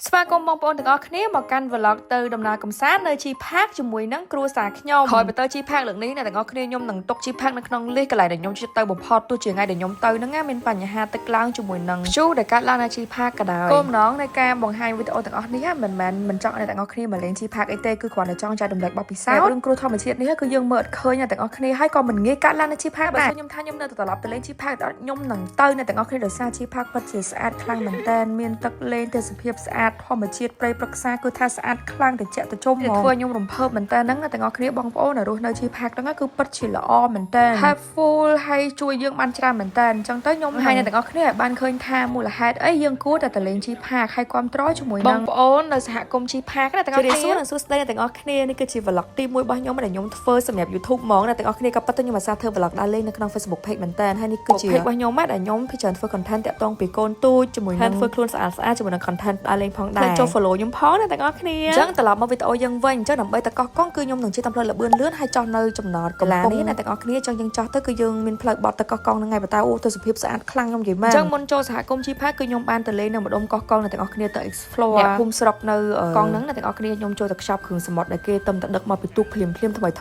ស្វាគមន៍បងប្អូនទាំងអស់គ្នាមកកាន់ vlog ទៅដំណើរកំសាន្តនៅជីផាកជាមួយនឹងគ្រួសារខ្ញុំហើយបន្តជីផាកលើកនេះអ្នកទាំងអស់គ្នាខ្ញុំនឹងទុកជីផាកនៅក្នុងលីសកន្លែងដែលខ្ញុំជិះទៅបំផុតទោះជាថ្ងៃដែលខ្ញុំទៅហ្នឹងមានបញ្ហាទឹកឡើងជាមួយនឹងព្យុះដែលកើតឡើងនៅជីផាកក៏ដោយគោលបំណងនៃការបង្ហាញវីដេអូទាំងអស់នេះមិនចង់ឲ្យអ្នកទាំងអស់គ្នាមកលេងជីផាកអីទេគឺគ្រាន់តែចង់ចែករំលែកបទពិសោធន៍រឿងគ្រោះធម្មជាតិនេះគឺយើងមើលអត់ឃើញអ្នកទាំងអស់គ្នាហើយក៏មិនងាយកើតឡើងនៅជីផាកដែរខ្ញុំថាខ្ញុំនៅត្រឡប់ទៅលេងជីផាកដល់ខ្ញុំនឹងទៅអ្នកទាំងអស់គ្នាដោយសារជីផាកពិតជាស្អាតខ្លាំងមែនតើមានទឹកលេងទេសភាពស្អាតធម្មជាតិព្រៃប្រឹក្សាគឺថាស្អាតខ្លាំងត្រជាក់ត្រជុំហ្មងធ្វើខ្ញុំរំភើបមែនតើហ្នឹងទាំងអស់គ្នាបងប្អូនដែលរស់នៅជីផាកហ្នឹងគឺពិតជាល្អមែនតើ helpful ហើយជួយយើងបានច្រើនមែនតើអញ្ចឹងទៅខ្ញុំហើយអ្នកទាំងអស់គ្នាឲ្យបានឃើញថាមូលហេតុអីយើងគួរតែទៅលេងជីផាកហើយគ្រប់គ្រងជាមួយនឹងបងប្អូននៅសហគមន៍ជីផាកណាទាំងអស់គ្នាសួស្តីអ្នកទាំងអស់គ្នានេះគឺជា vlog ទី1របស់ខ្ញុំដែលខ្ញុំធ្វើសម្រាប់ YouTube ហ្មងអ្នកទាំងអស់គ្នាក៏ប៉ុន្តែខ្ញុំអាសាធ្វើ vlog ដើរលេងនៅក្នុង Facebook page មែនតើហើយនេះគឺជា page របស់ខ្ញុំដែលខ្ញុំពិចារណាធ្វើ content តាក់ទងពីកូនទូចជាមួយនឹងធ្វើខ្លួនស្អាតជាមួយនឹង content ដើរលេងផងដែរចូល follow ខ្ញុំផងណាទាំងអស់គ្នាអញ្ចឹងត្រឡប់មកវីដេអូយើងវិញអញ្ចឹងដើម្បីតកោះកង់គឺខ្ញុំនឹងជិះតាមផ្លូវលបឿនលឿនហើយចោះនៅចំណតកន្លានេះណាទាំងអស់គ្នាអញ្ចឹងយើងចោះទៅគឺយើងមានផ្លូវបត់តកោះកង់ហ្នឹងហើយបើតើអូទស្សនភាពស្អាតខ្លាំងខ្ញុំនិយាយមែនអញ្ចឹងមុនចូលសហគមន៍ជីផាកគឺខ្ញុំបានទៅលេងនៅម្ដុំកោះកង់អ្នកទាំងអស់គ្នាទៅ explore អ្នកភូមិស្រុកនៅកង់ហ្នឹងអ្នកទាំងអស់គ្នាខ្ញុំចូលទៅខ្ចប់គ្រឿងសមុទ្រដែលគេទំតែដឹកមកពីទូកភ្លាមថ្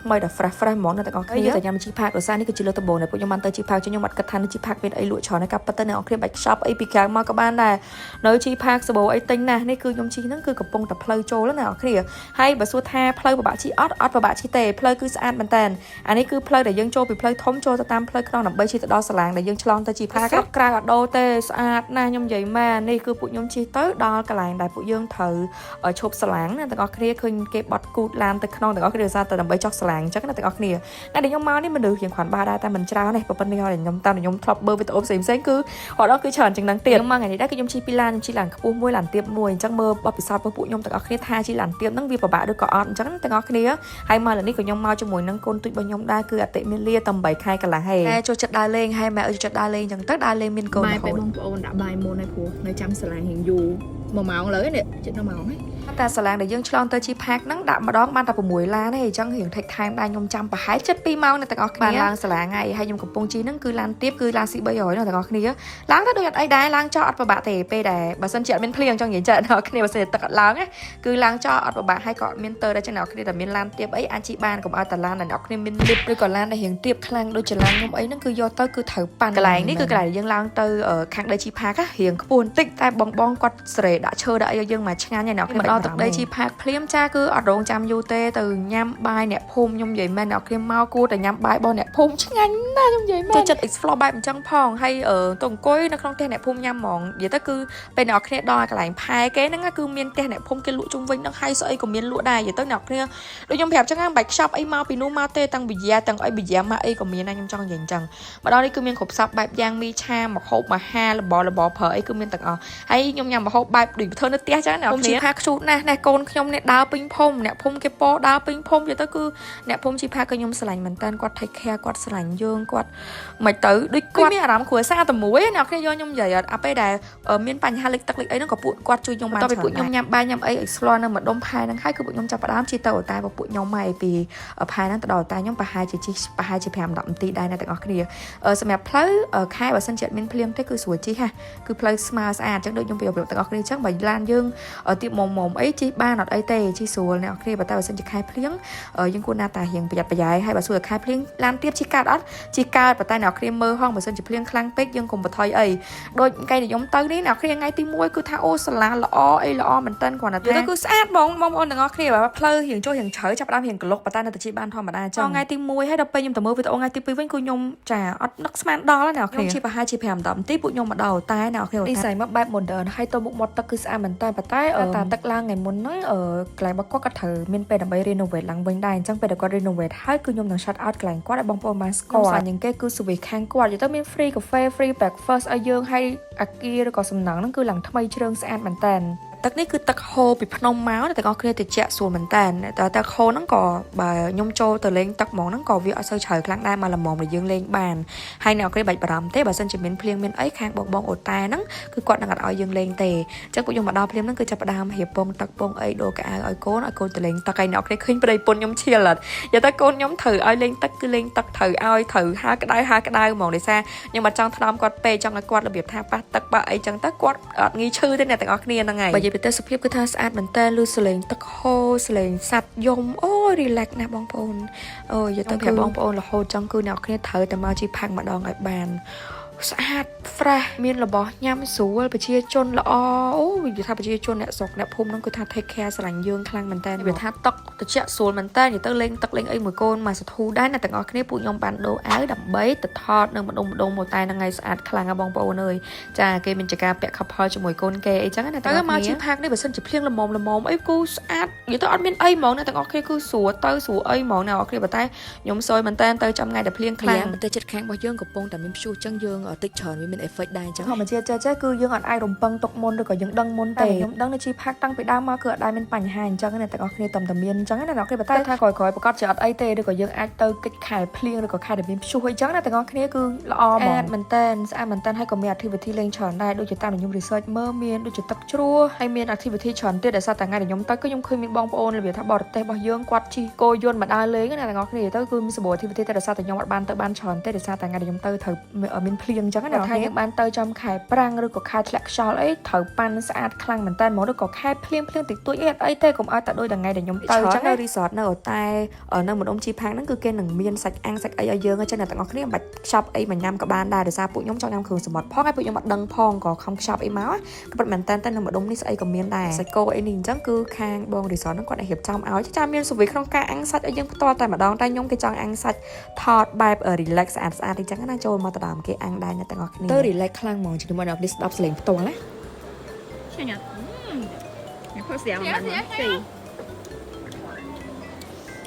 មីដែល fresh ហ្មងអ្នកទាំងអស់គ្នាទៅញ៉ាំជីផាកដោយសារនេះគឺជាលើកដំបូងដែលពួកខ្ញុំបានទៅជីផាកខ្ញុំអត់គិតថានៅជីផាកមានអីលក់ច្រើនហើយក៏ប៉ុន្តែអ្នកទាំងអស់គ្នាបាច់ខ្ចប់អីពីក្រៅមកក៏បានដែរនៅជីផាកសបោអីទិញណាស់នេះគឺខ្ញុំជីហ្នឹងគឺកំពុងតែផ្លូវចូលណាអ្នកទាំងអស់គ្នាហើយបើសួរថាផ្លូវពិបាកជីអត់ពិបាកជីទេផ្លូវគឺស្អាតមែនតើអានេះគឺផ្លូវដែលយើងចូលពីផ្លូវធំចូលទៅតាមផ្លូវក្នុងដើម្បីជិះទៅដល់សាឡាងដែលយើងឆ្លងទៅជីផាកក្រៅអត់ដូរទេស្អាតណាស់ខ្ញុំនិយាយមែននេះគឺពួកខ្ញុំជិះទៅដល់កន្លែងដែលពួកយើងត្រូវឈប់សាឡាងណាទាំងអស់គ្នាឃើញគេបត់គូតឡានទៅក្នុងទាំងអស់គ្នាដោយសារតែដើម្បីចុះសាឡាងអញ្ចឹងណាទាំងអស់គ្នាតែខ្ញុំមកនេះមនុស្សយើងគ្រាន់បើដែរតែមិនច្រើនទេប៉ុន្តែខ្ញុំតាមខ្ញុំធ្លាប់មើលវីដេអូផ្សេងគឺគាត់អត់គឺច្រើនជាងហ្នឹងទៀតខ្ញុំមកថ្ងៃនេះដែរគឺខ្ញុំជិះពីឡានជិះឡានខ្ពស់មួយឡានទាបមួយអញ្ចឹងមើលបទពិសោធន៍របស់ពួកខ្ញុំទាំងអស់គ្នាថាជិះឡានទាបហ្នឹងវាពិបាកឬក៏អត់អញ្ចឹងទាំងអស់គ្នាហើយមកលើនេះក៏ខ្ញុំមកជាមួយនឹងកូនទូចរបស់ខ្ញុំដែរគឺអតិមាលាតែ8ខែកន្លះហេតែចូលចិត្តដើរលេងហើយម៉ែឲ្យចូលចិត្តដើរលេងអញ្ចឹងទៅដើរលេងមានកូនរហូតបងប្អូនដាក់បាយមុនហើយព្រោះនៅចាំសាឡាងរៀងយូរ1ម៉ោងលើនេះជិត1ម៉ោងហើយតែសាឡាងដែលយើងឆ្លងទៅជីផាកហ្នឹងដាក់ម្ដងបានតែ6ឡានទេអញ្ចឹងរៀង take time ដែរខ្ញុំចាំប្រហែល7-2ម៉ោងនៅទាំងអស់គ្នាបានឡើងសាឡាងហើយខ្ញុំកំពុងជិះហ្នឹងគឺឡានទាបគឺឡាន C300 នៅទាំងអស់គ្នាឡើងទៅដូចអត់អីដែរឡើងចោលអត់ពិបាកទេពេលដែលបើសិនជាអត់មានភ្លៀងអញ្ចឹងនិយាយចាអ្នកគ្នាបើសិនទឹកអត់ឡើងគឺឡើងចោលអត់ពិបាកហើយក៏អត់មានទៅដែរចឹងអ្នកគ្នាតែមានឡានទាបអីអាចជិះបានកុំឲ្យតែឡានដែលអ្នកគ្នាមានលិបឬក៏ឡានដែលរៀងទាបខ្លាំងដូចជាឡានខ្ញុំអីហ្នឹងគឺយកទៅគឺត្រូវប៉ាន់កន្លែងនេះគឺកន្លែងយើងឡើងទៅខាងដីជីផាករៀងខ្ពស់បន្តិចតែបងគាត់ស្រេដាក់ឈើដាក់អីយើងមកឆ្ងាញ់ហើយអ្នកគ្នាដល់ទឹកដីជីផាកភ្លាមចាគឺអត់រងចាំយូរទេទៅញ៉ាំបាយអ្នកភូមិខ្ញុំនិយាយមែនអ្នកគ្នាមកគួរតែញ៉ាំបាយរបស់អ្នកភូមិឆ្ងាញ់ណាស់ខ្ញុំនិយាយមែនចូលចិត្ត explore បែបអញ្ចឹងផងហើយទៅអង្គុយនៅក្នុងផ្ទះអ្នកភូមិញ៉ាំហ្មងនិយាយទៅគឺពេលអ្នកគ្នាដល់កន្លែងផែគេហ្នឹងគឺមានផ្ទះអ្នកភូមិគេលក់ជុំវិញហ្នឹងហើយស្អីក៏មានលក់ដែរនិយាយទៅអ្នកគ្នាដូចខ្ញុំប្រាប់ចឹងហ្នឹងបាច់ខ្ចប់អីមកពីនោះមកទេទាំងប៊ីយ៉ាទាំងអីប៊ីយ៉ាមកអីក៏មានដែរខ្ញុំចង់និយាយអញ្ចឹងម្ដងនេះគឺមានគ្រប់សពបែបយ៉ាងមីឆាម្ហូបអាហាររបរប្រើអីគឺមានទាំងអស់ហើយខ្ញុំញ៉ាំម្ហូបបែបដូចធ្វើនៅផ្ទះចឹងអ្នកគ្នាផាខ្ជូតណាស់កូនខ្ញុំនេះដើរពេញភូមិអ្នកភូមិគេពោដើរពេញភូមិនិយាយទៅគឺអ្នកភូមិជីផាក៏ខ្ញុំស្រឡាញ់មែនតើគាត់ take care គាត់ស្រឡាញ់យើងគាត់មិនទៅដូចគាត់មានអារម្មណ៍គ្រួសារតែមួយអ្នកគ្នាយកខ្ញុំនិយាយអត់ពេលដែលមានបញ្ហាលេខទឹកលេខអីហ្នឹងក៏ពួកគាត់ជួយខ្ញុំបានទៅពួកខ្ញុំញ៉ាំបាយញ៉ាំអី explore នៅម្ដុំផែហ្នឹងហើយគឺពួកខ្ញុំចាប់ផ្ដើមជិះទៅតែពួកខ្ញុំមកពីផែហ្នឹងទៅដល់តែខ្ញុំប្រហែលជាជិះប្រហែលជា5-10នាទីដែរអ្នកទាំងអស់គ្នាសម្រាប់ផ្លូវខែបើសិនជាអត់មានភ្លៀងទេគឺស្រួលជិះហ่ะគឺផ្លូវស្មើស្អាតអញ្ចឹងដូចខ្ញុំប្រាប់ទាំងអស់គ្នាអញ្ចឹងបើឡានយើងទៀបមុំអីជិះបានអត់អីទេជិះស្រួលអ្នកគ្នាបើតែបើសិនជាខែភ្លៀងយើងគួរណាតារៀងប្រយ័ត្នប្រយែងហើយបើសួរខែភ្លៀងឡានទៀបជិះកើតអត់ជិះកើតប៉ុន្តែអ្នកគ្នាមើលហងបើសិនជាភ្លៀងខ្លាំងពេកយើងកុំបន្ថយអីដូចថ្ងៃដែលខ្ញុំទៅនេះអ្នកគ្នាថ្ងៃទី1គឺថាអូសាឡាល្អអីល្អមែនតើគ្រាន់តែទៅគឺស្អាតបងប្អូនទាំងអស់គ្នាបើផ្លូវរៀងចុះរៀងជ្រៅចាប់ផ្ដើមរៀងក្លុកប៉ុន្តែនៅតែជិះបានធម្មតាអញ្ចឹងថ្ងៃទី1ហើយដល់ពេលខ្ញុំទៅមើលវីដេអូថ្ងៃទី2វិញគឺខ្ញុំចាអត់នឹកស្មានដល់អ្នកគ្នាខ្ញុំជិះប្រហែលជា5-10នាទីពួកខ្ញុំមកដល់តែអ្នកគ្នានិស័យមកបែប modern ហើយទៅមុខមាត់ទឹកគឺស្អាតមែនតើប៉ុន្តែតាទឹកឡើងថ្ងៃមុនហ្នឹងកន្លែងរបស់គាត់ក៏ត្រូវមានពេលដើម្បី renovate ឡើងវិញដែរអញ្ចឹងពេលដែលគាត់ renovate ហើយគឺខ្ញុំនឹង shout out កន្លែងគាត់ឲ្យបងប្អូនបានស្គាល់យ៉ាងគេគឺ service ខាងគាត់និយាយទៅមាន free cafe free breakfast ឲ្យយើងហើយអាគារឬក៏សំណង់ហ្នឹងគឺឡើងថ្មីជ្រើងស្អាតមែនតើទឹកនេះគឺទឹកហូរពីភ្នំមកទាំងអស់គ្នាត្រជាក់ស្រួលមែនតើតែទឹកហូរហ្នឹងក៏បើខ្ញុំចូលទៅលេងទឹកហ្មងហ្នឹងក៏វាអត់សូវជ្រៅខ្លាំងដែរមកល្មមដែលយើងលេងបានហើយអ្នកគ្នាបាច់បារម្ភទេបើសិនជាមានភ្លៀងមានអីខាងបងអូតែហ្នឹងគឺគាត់នឹងអត់ឲ្យយើងលេងទេអញ្ចឹងពួកខ្ញុំមកដល់ភ្លាមហ្នឹងគឺចាប់ផ្ដើមរៀបពងទឹកពងអីដូរកៅអៅឲ្យកូនទៅលេងទឹកហើយអ្នកគ្នាឃើញប្តីពុនខ្ញុំឈៀលអត់និយាយទៅកូនខ្ញុំត្រូវឲ្យលេងទឹកគឺលេងទឹកត្រូវហាក្តៅហ្មងដោយសារខ្ញុំអត់ចង់ថ្នមគាត់ពេកចង់ឲ្យគាត់របៀបថាប៉ះទឹកប៉ះអីចឹងទៅគាត់អត់ងាយឈឺទេអ្នកទាំងអស់គ្នាហ្នឹងហើយបើនិយាយ បទៅសុភាពគឺថាស្អាតមែនតើលឺសលេងទឹកហូរសលេងសัตว์យំអូយ relax ណាស់បងប្អូនអូយយកទៅប្រាប់បងប្អូនរហូតចង់គឺអ្នកគ្នាត្រូវតែមកជីផាក់ម្ដងឲ្យបានស្អាត fresh មានរបស់ញ៉ាំស្រួលប្រជាជនល្អអូយថាប្រជាជនអ្នកស្រុកអ្នកភូមិហ្នឹងគឺថា take care ស្រឡាញ់យើងខ្លាំងមែនតើវាថាទឹកត្រជាក់ស្រួលមែនតើនិយាយទៅលេងទឹកលេងអីមួយកូនមកសធូដែរអ្នកទាំងអស់គ្នាពួកខ្ញុំបានដូរអាវដើម្បីទៅថតនៅម្ដុំមកតែថ្ងៃស្អាតខ្លាំងណាបងប្អូនអើយចាគេមានចការពាក់ couple ជាមួយកូនគេអីចឹងណាតែមកជីផាក់នេះបើសិនជាភ្លៀងល្មមអីគូស្អាតនិយាយទៅអត់មានអីហ្មងអ្នកទាំងអស់គ្នាគឺស្រួលទៅស្រួលអីហ្មងអ្នកទាំងអស់គ្នាប៉ុន្តែខ្ញុំសយមែនតើទៅចាំថ្ងៃដែលភ្លៀងខ្លាំងប្រទេសជិតខាងរបស់យើងកំពុងតែមានព្យុះចឹងយើងតិចច្រើនវាមាន effect ដែរអញ្ចឹងធម្មជាតិចេះគឺយើងអត់អាចរំពឹងទុកមុនឬក៏យើងដឹងមុនទេខ្ញុំដឹងនៅជីផាក់តាំងពីដើមមកគឺអត់ដែលមានបញ្ហាអញ្ចឹងណាទាំងអស់គ្នាតំតែមានអញ្ចឹងណាអ្នកគេបតែថាក្រោយប្រកាសជាអត់អីទេឬក៏យើងអាចទៅកិច្ចខែភ្លៀងឬក៏ខែដែលមានព្យុះអីចឹងណាទាំងអស់គ្នាគឺល្អហ្មងមែនតើស្អាតមែនតើហើយក៏មាន activity លេងច្រើនដែរដូចជាតាមខ្ញុំ research មើលមានដូចជាទឹកជ្រោះហើយមាន activity ច្រើនទៀតដែលសារតែថ្ងៃដែលខ្ញុំទៅគឺខ្ញុំឃើញមានបងប្អូនរបៀបថាបរទេសរបស់យើងគាត់ជិះគោយន្តមកដើរលេងណាទាំងអស់គ្នាទៅគឺមានសម្បូរ activity តែដែលសារតែខ្ញុំអត់បានទៅបានច្រើនទេដែលសារតែថ្ងៃដែលខ្ញុំទៅត្រូវមានភ្លៀងអញ្ចឹងណាថ្ងៃយើងបានទៅចំខែប្រាំងឬក៏ខែធ្លាក់ខ្យល់អីត្រូវប៉ាន់ស្អាតខ្លាំងមែនតើហ្មងឬក៏ខែភ្លៀងតិចតួចអីអីទេកុំឲ្យតែដូចថ្ងៃដែលខ្ញុំទៅអញ្ចឹងនៅ resort នៅតែនៅម្ដុំជីផាំងហ្នឹងគឺគេនឹងមានសាច់អាំងសាច់អីឲ្យយើងអញ្ចឹងអ្នកទាំងអស់គ្នាមិនបាច់ខ្ចប់អីមកញ៉ាំក៏បានដែរដោយសារពួកខ្ញុំចង់ញ៉ាំគ្រឿងសមុទ្រផងហើយពួកខ្ញុំអត់ដឹងផងក៏ខំខ្ចប់អីមកក៏ប៉ុន្តែមែនតើនៅម្ដុំនេះស្អីក៏មានដែរសាច់គោអីនេះអញ្ចឹងគឺខាងបង resort ហ្នឹងគាត់ឲ្យរៀបចំឲ្យចាមានសវិក្នុងការអាំងសាច់ឲ្យយើងផ្ទាល់តែម្ដងតែខ្ញុំគេចង់អាំងសាច់ថតបែប relax ស្អាតអញ្ចឹងណាចូលមកទៅដើមគេអាំងដែរអ្នកទាំងអស់គ្នាទៅ relax ខ្លាំងហ្មងជាមួយអ្នកនេះស្ដាប់សលេងផ្ទាល់ណា Nha. Nhà có xẻo mà xì.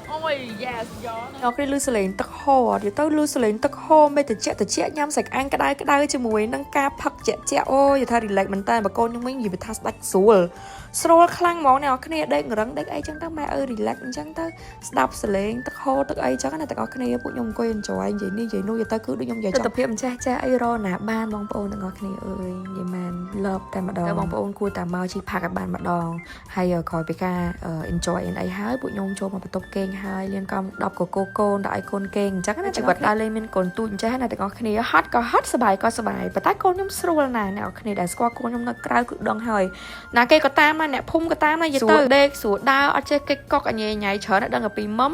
Ôi, yes, gió. អ្នកគេលឺសលេងទឹកហូរទៅលឺសលេងទឹកហូរមេតិចញ៉ាំសាច់អាំងក្តៅជាមួយនឹងការផឹកជាអូយថា relax មែនតើបើកូនខ្ញុំវិញនិយាយថាស្ដាច់ស្រួលខ្លាំងហ្មងអ្នកគ្នាដេករឹងដេកអីចឹងទៅម៉ែrelax អញ្ចឹងទៅស្ដាប់សលេងទឹកហូរទឹកអីចឹងណាទាំងអស់គ្នាពួកខ្ញុំអង្គុយ enjoy និយាយនេះនិយាយនោះទៅគឺដូចខ្ញុំនិយាយទស្សនភាពម្ចាស់អីរណាបានបងប្អូនទាំងអស់គ្នាអើយនិយាយមែន love តែម្ដងបងប្អូនគួរតែមកជីផាក់ឲ្យបានម្ដងហើយក្រោយពីការ enjoy អីហើយពួកខ្ញុំចូលមកបន្ទប់គេងហើយលៀនកំ10កកកូនដាក់ឲ្យកូនគេងអញ្ចឹងណាជីវិតដើរលេងមានកូនទូចអញ្ចឹងណាទាំងអស់គ្នាហត់ក៏ហត់សប្បាយក៏សប្បាយប៉ុន្តែកូនខ្ញុំស្រួលណាស់អ្នកគ្នាដែលស្គាល់កូនខ្ញុំនៅក្រៅគឺដឹងហើយណាគេក៏តាមអ្នកភូមិក៏តាមណាយទៅដេកស្រួលដើរអត់ចេះកិច្ចកុកអញញ៉ៃច្រើនដឹងតែពីមុំ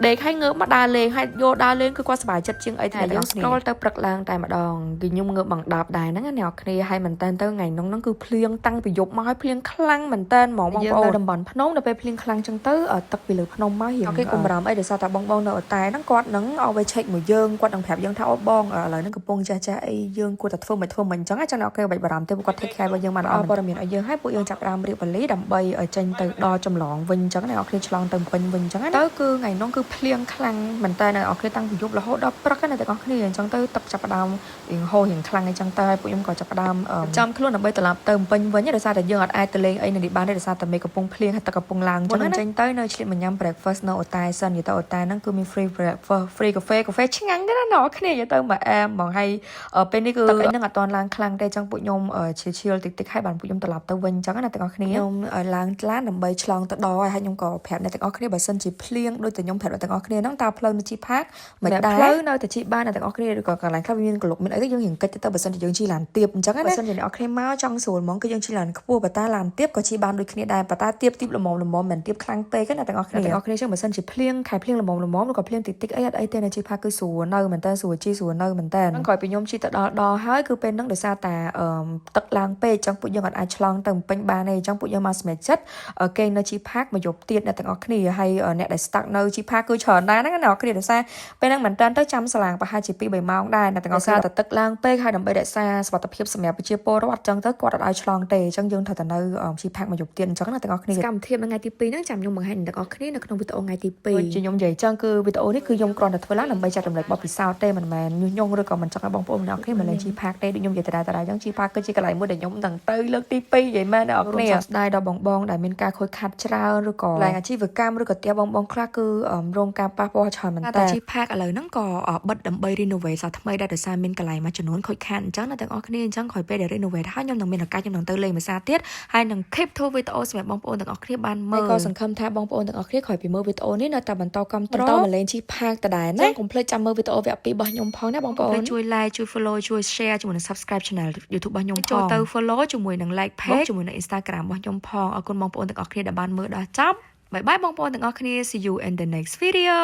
ដេកឲ្យងើបមកដើរលេងហើយយកដើរលេងគឺគាត់សប្បាយចិត្តជាងអីតែយើង scroll ទៅព្រឹកឡើងតែម្ដងគឺខ្ញុំងើបbằng10ដែរហ្នឹងអ្នកគ្នាហើយមែនតើទៅថ្ងៃហ្នឹងគឺភ្លៀងតាំងពីយប់មកហើយភ្លៀងខ្លាំងមែនតើហ្មងបងប្អូននៅតំបន់ភ្នំដល់ពេលភ្លៀងខ្លាំងចឹងទៅទឹកពីលើភ្នំមកគេកុំបារម្ភអីដោយសារតែបងនៅអតែហ្នឹងគាត់នឹងឲ្យ check មួយយើងគាត់នឹងប្រាប់យើងថាអូបងឥឡូវហ្នឹងកំពុងចាស់អីយើងគួរតែធ្វើមិនអញ្ចឹងចឹងអ្នកគេបាច់បារម្ភទេគាត់ take care របស់យើងបានល្អព័ត៌មានឲ្យយើងហើយពួកយើងចាប់ដើមរៀបវេលាដើម្បីឲ្យចេញទៅដល់ចម្លងវិញអញ្ចឹងអ្នកគ្នាឆ្លងទៅពេញវិញអញ្ចឹងទៅគឺថ្ងៃហ្នឹងគឺភ្លៀងខ្លាំងមែនតើអ្នកគ្នាតាំងពីយប់រហូតដល់ព្រឹកណាទាំងអស់គ្នាអញ្ចឹងទៅទឹកចាប់ដើមរៀងហូររៀងខ្លាំងអញ្ចឹងទៅហើយពួកខ្ញុំក៏ចាប់ដើមចាំខ្លួនដើម្បីត្រឡប់ទៅពេញវិញដោយសារតែយើងអត់អាចទៅលេងអីនៅនេះបានទេដោយសារតែមេកំពុងភ្លៀងហើយទឹកកំពុងឡើងអញ្ចឹងចេញទៅនៅឆ្លៀតមកញ៉ាំ breakfast នៅអូតែសិននិយាយទៅអូតែហ្នឹងគឺមាន free breakfast freeកាហ្វេឆ្ងាញ់ទេណាអ្នកគ្នានិយាយទៅមកអែមហ្មងហើយពេលនេះគឺទឹកអីហ្នឹងអត់ទាន់ឡើងខ្លាំងទេអញ្ចឹងពួកខ្ញុំឈៀលតិចហើយបានពួកខ្ញុំត្រឡប់ទៅវិញអញ្ចឹងណាទាំងអស់គ្នាខ្ញុំឡើងឡានដើម្បីឆ្លងទៅដល់ហើយខ្ញុំក៏ប្រាប់អ្នកទាំងអស់គ្នាបើសិនជាភ្លៀងដូចតែខ្ញុំប្រាប់អ្នកទាំងអស់គ្នាហ្នឹងតើផ្លូវនៅជីផាកមិនដែរផ្លូវនៅតែជីបានអ្នកទាំងអស់គ្នាឬក៏កន្លែងខ្លះមានកលុកមានអីទៅយើងរៀងកិច្ចទៅបើសិនជាយើងជិះឡានទៀបអញ្ចឹងណាបើសិនជាអ្នកគ្នាមកចង់ស្រួលហ្មងគឺយើងជិះឡានខ្ពស់បើតាឡានទៀបក៏ជិះបានដូចគ្នាដែរបើតាទៀបល្មមមិនទៀបខ្លាំងពេកណាទាំងអស់គ្នាចឹងបើសិនជាភ្លៀងខែភ្លៀងល្មមឬក៏ភ្លៀងតិចអីអត់អីទេនៅជីផាកគឺស្រួលនៅមែនតើស្រួលជិះស្រួលនៅមែនតើក្រោយពីខ្ញុំជិះទៅដល់ហើយគឺពេលហ្នឹងដោយសារតែទឹកឡើងពេកអញ្ចឹងពួកយើងអត់អាចឆ្លងទៅពេញបានទេអញ្ចឹងពួកយើងមកសម្រេចចិត្តគេនៅជីផាកមកយប់ទៀតអ្នកទាំងអស់គ្នាហើយអ្នកដែល stuck នៅជីផាកគឺច្រើនដែរណាអ្នកគ្នាដោយសារពេលហ្នឹងមែនតើទៅចាំសាឡាងប្រហែលជា 2-3 ម៉ោងដែរអ្នកទាំងអស់គ្នាតែទឹកឡើងពេកហើយដើម្បីរក្សាសុខភាពសម្រាប់ប្រជាពលរដ្ឋអញ្ចឹងទៅគាត់អត់ឲ្យឆ្លងទេអញ្ចឹងយើងត្រូវតែនៅជីផាកមកយប់ទៀតអញ្ចឹងណាទាំងអស់គ្នាកម្មវិធីថ្ងៃទី2ហ្នឹងចាំខ្ញុំបង្ហាញទាំងអស់គ្នានៅក្នុងវីដេអូថ្ងៃទី2ខ្ញុំនិយាយអញ្ចឹងគឺវីដេអូនេះគឺខ្ញុំគ្រាន់តែធ្វើឡើងដើម្បីចែករំលែកបទពិសោធន៍ទេមិនមែនញុះញង់ឬក៏មិនចង់ឲ្យបងប្អូនអ្នកគ្នាមកលេងជីផាកទេដូចខ្ញុំនិយាយតែអញ្ចឹងជីផាកគឺជាកន្លែងមួយដែលខ្ញុំនឹងទៅលើកទី2និយាយមែនអ្នកគ្នាស្ដាយដល់បងដែលមានការខូចខាតច្រើនឬក៏កន្លែងអាជីវកម្មឬក៏ផ្ទះបងខ្លះគឺ រងការប៉ះពាល់ច្រើនមែនតើជីផាកឥឡូវហ្នឹងក៏បិទដើម្បី renovate សាថ្មីដែរដោយសារមានកន្លែងមួយចំនួនខូចខាតអញ្ចឹងអ្នកទាំងអស់គ្នាអញ្ចឹងក្រោយពេលដែល renovate ហើយខ្ញុំនឹងមានឱកាសខ្ញុំនឹងទៅលេងភាសាទៀតហើយនឹង keep ធ្វើវីដេអូសម្រាប់បងប្អូនទាំងអស់គ្នាបានមើលក៏សង្ឃឹមថាបងប្អូនទាំងអស់គ្នាក្រោយពីមើលវីដេអូនេះនៅតែបន្តគាំទ្រមកលេងជីផាកដដែលណាកុំភ្លេចចាំមើលវីដេអូវគ្គ2របស់ខ្ញុំផងណាបងប្អូនជួយ like ជួយ follow ជួយ share ជាមួយនឹង subscribe channel YouTube របស់ខ្ញុំផងចូលទៅ follow ជាមួយនឹង like page ជាមួយនឹង Instagram របស់ខ្ញុំផងអរគុណបងប្អូនទាំងអស់គ្នាដែលបានមើលដល់ចប់បាយបាយបងប្អូនទាំងអស់គ្នា see you in the next video